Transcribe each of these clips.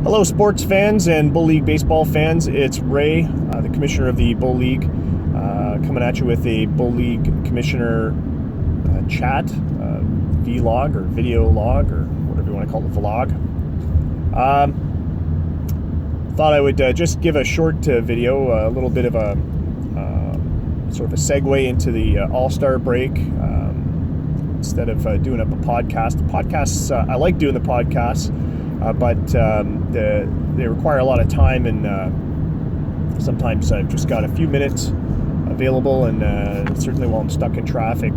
Hello, sports fans and Bull League baseball fans. It's Ray, the commissioner of the Bull League, coming at you with a Bull League commissioner chat, vlog or video log or whatever you want to call it, vlog. Thought I would just give a short video, a little bit of a sort of a segue into the All-Star break. Instead of doing up a podcast. Podcasts, I like doing the podcasts, but they require a lot of time, and sometimes I've just got a few minutes available, and certainly while I'm stuck in traffic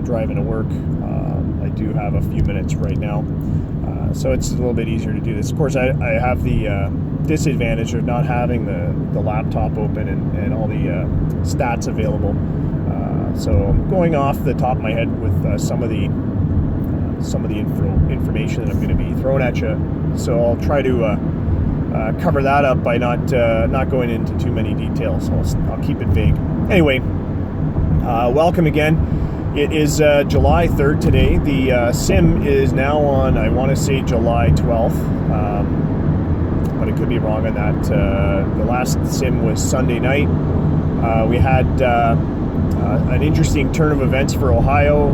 driving to work, I do have a few minutes right now. So it's a little bit easier to do this. Of course, I have the disadvantage of not having the laptop open and all the stats available. So I'm going off the top of my head with some of the information that I'm going to be throwing at you. So I'll try to cover that up by not going into too many details. I'll keep it vague. Anyway, welcome again. It is July 3rd today. The sim is now on, I want to say, July 12th, but I could be wrong on that. The last sim was Sunday night. We had an interesting turn of events for Ohio.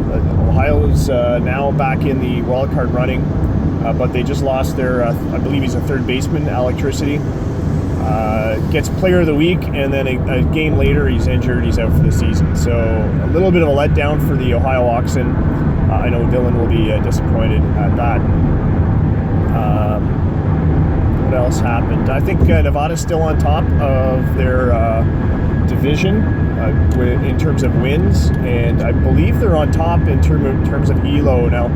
Ohio's now back in the wildcard running, but they just lost their, I believe he's a third baseman, Electricity. Gets player of the week, and then a game later he's injured, he's out for the season. So a little bit of a letdown for the Ohio Oxen. I know Dylan will be disappointed at that. What else happened? I think Nevada's still on top of their division in terms of wins, and I believe they're on top in terms of ELO. Now,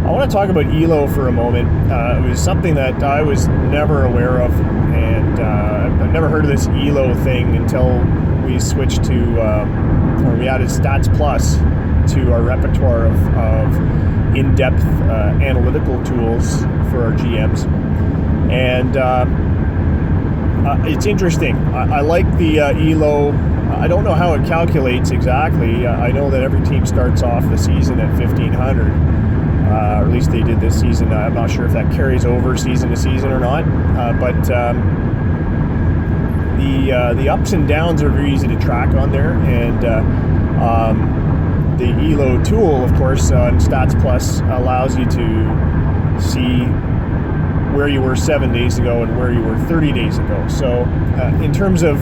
I want to talk about ELO for a moment. It was something that I was never aware of, and I've never heard of this ELO thing until we switched to, or we added Stats Plus to our repertoire of in-depth analytical tools for our GMs. And it's interesting. I like the ELO. I don't know how it calculates exactly. I know that every team starts off the season at 1,500, or at least they did this season. I'm not sure if that carries over season to season or not, but the ups and downs are very easy to track on there, and the ELO tool, of course, on Stats Plus allows you to see where you were 7 days ago and where you were 30 days ago. So in terms of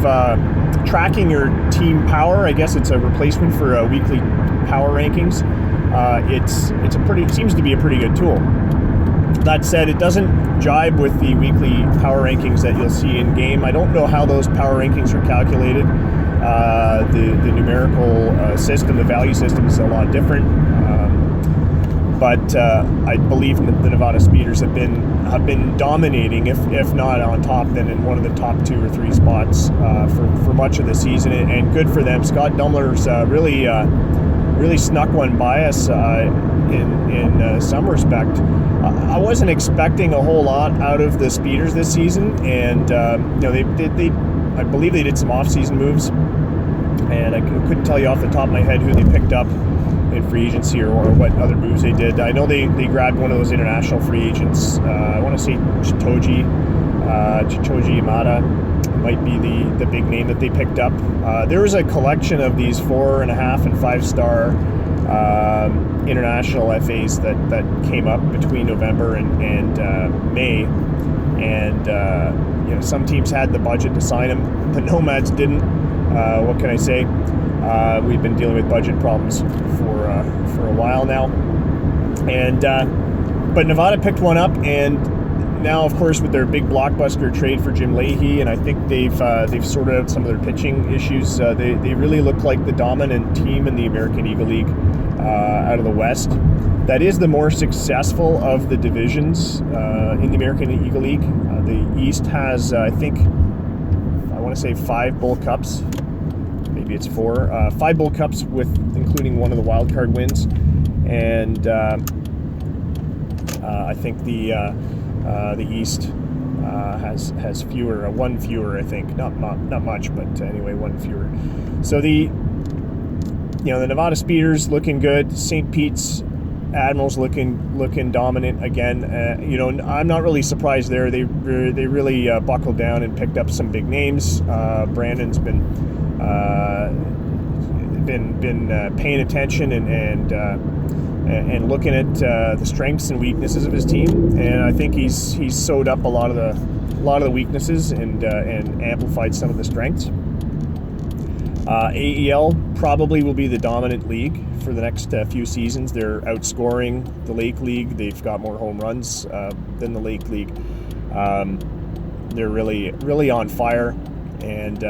tracking your team power, I guess it's a replacement for weekly power rankings. It seems to be a pretty good tool. That said, it doesn't jibe with the weekly power rankings that you'll see in game. I don't know how those power rankings are calculated. The numerical system, the value system, is a lot different. But I believe the Nevada Speeders have been dominating, if not on top, then in one of the top 2 or 3 spots for much of the season, and good for them. Scott Dumler's really snuck one by us in some respect. I wasn't expecting a whole lot out of the Speeders this season, and they I believe they did some off-season moves, and I couldn't tell you off the top of my head who they picked up in free agency or what other moves they did. I know they grabbed one of those international free agents. I want to say Chichoji Yamada might be the big name that they picked up. There was a collection of these 4.5 and 5-star international FAs that came up between November and May, and some teams had the budget to sign them. The Nomads didn't. What can I say? We've been dealing with budget problems for a while now, and but Nevada picked one up, and now, of course, with their big blockbuster trade for Jim Leahy, and I think they've sorted out some of their pitching issues. They really look like the dominant team in the American Eagle League out of the West. That is the more successful of the divisions in the American Eagle League. The East has, I want to say 5 Bull Cups. Maybe it's 4. 5 Bull Cups, including one of the wild card wins, and I think the East has fewer, one fewer, I think, not much, but anyway, one fewer. So the Nevada Speeders looking good. St. Pete's Admirals looking dominant again. I'm not really surprised there. They really buckled down and picked up some big names. Brandon's been paying attention and looking at the strengths and weaknesses of his team, and I think he's sewed up a lot of the weaknesses and amplified some of the strengths. AEL probably will be the dominant league for the next few seasons. They're outscoring the Lake League. They've got more home runs than the Lake League. They're really on fire. And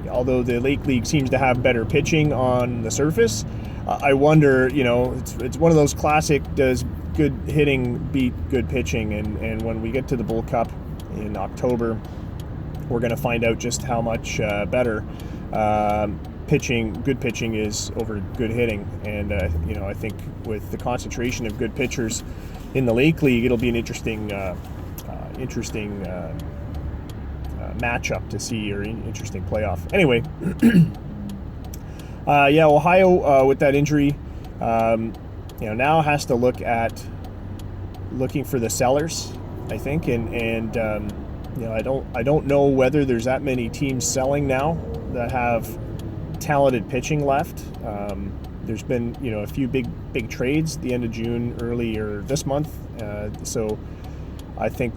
although the Lake League seems to have better pitching on the surface, I wonder, it's one of those classic, does good hitting beat good pitching? And when we get to the Bull Cup in October, we're going to find out just how much better good pitching is over good hitting. And I think with the concentration of good pitchers in the Lake League, it'll be an interesting matchup to see, or an interesting playoff. Anyway, Ohio with that injury, now has to looking for the sellers, I think, and I don't know whether there's that many teams selling now that have talented pitching left. There's been a few big trades at the end of June, earlier this month. So I think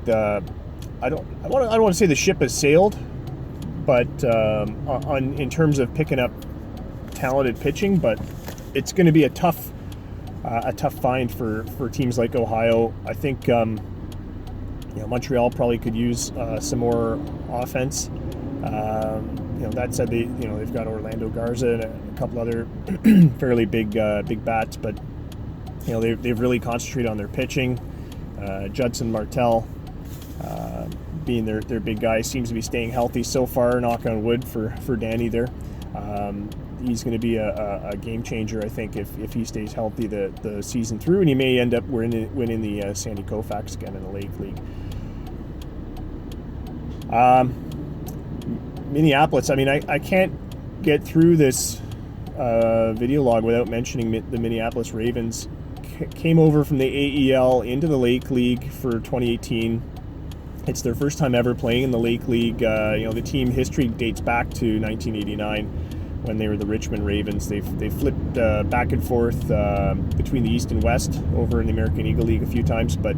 I don't want to say the ship has sailed, but in terms of picking up talented pitching, but it's going to be a tough find for teams like Ohio. I think Montreal probably could use some more offense. That said, they've got Orlando Garza and a couple other fairly big bats, but they've really concentrated on their pitching. Judson Martell, being their big guy, seems to be staying healthy so far. Knock on wood for Danny there. He's going to be a game changer, I think, if he stays healthy the season through, and he may end up winning the Sandy Koufax again in the Lake League. Minneapolis, I can't get through this video log without mentioning the Minneapolis Ravens. Came over from the AEL into the Lake League for 2018. It's their first time ever playing in the Lake League. The team history dates back to 1989 when they were the Richmond Ravens. They've flipped back and forth between the East and West over in the American Eagle League a few times, but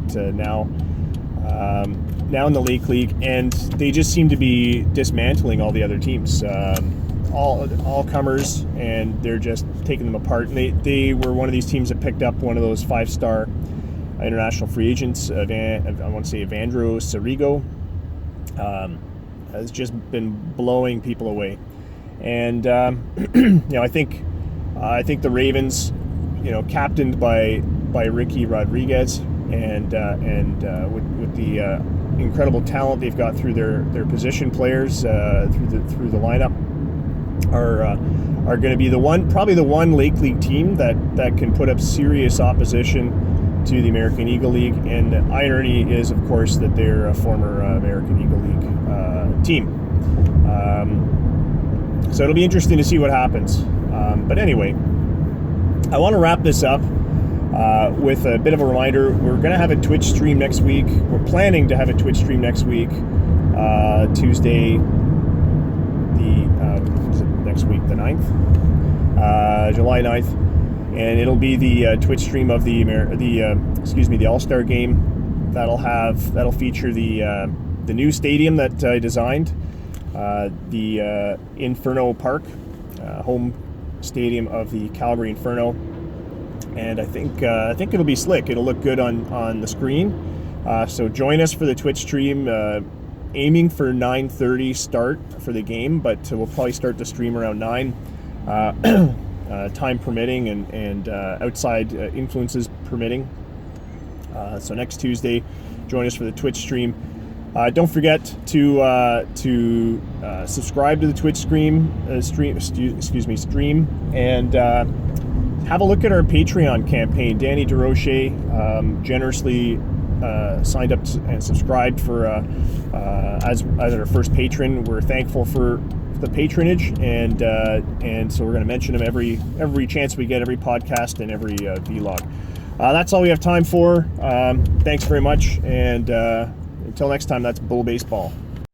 now in the Lake League, and they just seem to be dismantling all the other teams. All comers, and they're just taking them apart. And they were one of these teams that picked up one of those 5-star international free agents. I want to say Evandro Sirigo has just been blowing people away. And I think the Ravens, captained by Ricky Rodriguez, and with the incredible talent they've got through their position players through the lineup, are going to be probably the one Lake League team that can put up serious opposition to the American Eagle League. And the irony is, of course, that they're a former American Eagle League team. So it'll be interesting to see what happens. But anyway, I want to wrap this up with a bit of a reminder. We're going to have a Twitch stream next week. We're planning to have a Twitch stream next week, Tuesday, next week, the 9th, July 9th, and it'll be the Twitch stream of the All-Star game. That'll feature the new stadium that I designed, the Inferno Park, home stadium of the Calgary Inferno, and I think it'll be slick. It'll look good on the screen. So join us for the Twitch stream. Aiming for 9:30 start for the game, but we'll probably start the stream around 9, time permitting and outside influences permitting. So next Tuesday, join us for the Twitch stream. Don't forget to subscribe to the Twitch stream, and have a look at our Patreon campaign. Danny DeRoche generously signed up and subscribed for as our first patron. We're thankful for the patronage, and so we're going to mention him every chance we get, every podcast and every vlog. That's all we have time for. Thanks very much, and until next time, that's Bull Baseball.